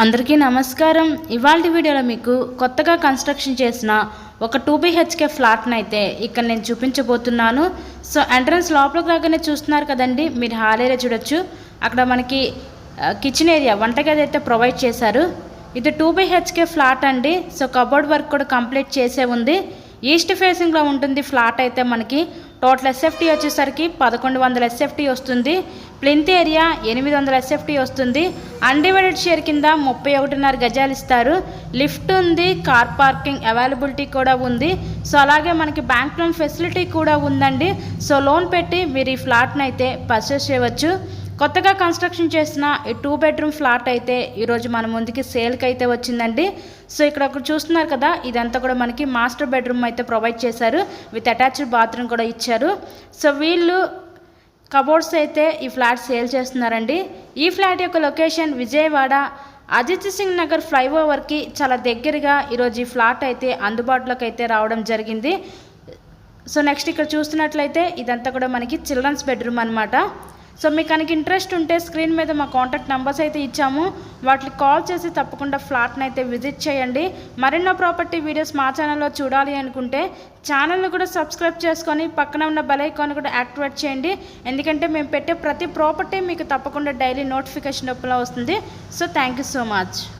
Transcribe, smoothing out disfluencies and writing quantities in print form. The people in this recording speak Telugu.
అందరికీ నమస్కారం. ఇవాల్టి వీడియోలో మీకు కొత్తగా కన్స్ట్రక్షన్ చేసిన ఒక 2 BHK ఫ్లాట్ని అయితే ఇక్కడ నేను చూపించబోతున్నాను. సో ఎంట్రన్స్ లోపలికి రాగానే చూస్తున్నారు కదండి, మీరు హాల్ ఏరియా చూడొచ్చు. అక్కడ మనకి కిచెన్ ఏరియా వంటగది అయితే ప్రొవైడ్ చేశారు. ఇది 2 BHK ఫ్లాట్ అండి. సో కబోర్డ్ వర్క్ కూడా కంప్లీట్ చేసే ఉంది. ఈస్ట్ ఫేసింగ్లో ఉంటుంది ఫ్లాట్ అయితే. మనకి టోటల్ SFT వచ్చేసరికి 1100 SFT వస్తుంది. ప్లింత్ ఏరియా 800 SFT వస్తుంది. అన్డివైడెడ్ షేర్ కింద 31.5 గజాలు ఇస్తారు. లిఫ్ట్ ఉంది, కార్ పార్కింగ్ అవైలబిలిటీ కూడా ఉంది. సో అలాగే మనకి బ్యాంక్ లోన్ ఫెసిలిటీ కూడా ఉందండి. సో లోన్ పెట్టి మీరు ఈ ఫ్లాట్ని అయితే పర్చేస్ చేయవచ్చు. కొత్తగా కన్స్ట్రక్షన్ చేసిన ఈ 2 బెడ్రూమ్ ఫ్లాట్ అయితే ఈరోజు మన ముందుకి సేల్కి అయితే వచ్చిందండి. సో ఇక్కడ చూస్తున్నారు కదా, ఇదంతా కూడా మనకి మాస్టర్ బెడ్రూమ్ అయితే ప్రొవైడ్ చేశారు. విత్ అటాచ్డ్ బాత్రూమ్ కూడా ఇచ్చారు. సో వీళ్ళు కబోర్డ్స్ అయితే ఈ ఫ్లాట్ సేల్ చేస్తున్నారండి. ఈ ఫ్లాట్ యొక్క లొకేషన్ విజయవాడ అజిత్ సింగ్ నగర్ ఫ్లైఓవర్కి చాలా దగ్గరగా ఈరోజు ఈ ఫ్లాట్ అయితే అందుబాటులోకి అయితే రావడం జరిగింది. సో నెక్స్ట్ ఇక్కడ చూస్తున్నట్లయితే ఇదంతా కూడా మనకి చిల్డ్రన్స్ బెడ్రూమ్ అనమాట. సో మీకు కనుక ఇంట్రెస్ట్ ఉంటే స్క్రీన్ మీద మా కాంటాక్ట్ నెంబర్స్ అయితే ఇచ్చాము, వాటికి కాల్ చేసి తప్పకుండా ఫ్లాట్ని అయితే విజిట్ చేయండి. మరెన్నో ప్రాపర్టీ వీడియోస్ మా ఛానల్లో చూడాలి అనుకుంటే ఛానల్ని కూడా సబ్స్క్రైబ్ చేసుకొని పక్కన ఉన్న బెల్ ఐకాన్ కూడా యాక్టివేట్ చేయండి. ఎందుకంటే మేము పెట్టే ప్రతి ప్రాపర్టీ మీకు తప్పకుండా డైలీ నోటిఫికేషన్ రూపంలో వస్తుంది. So thank you so much.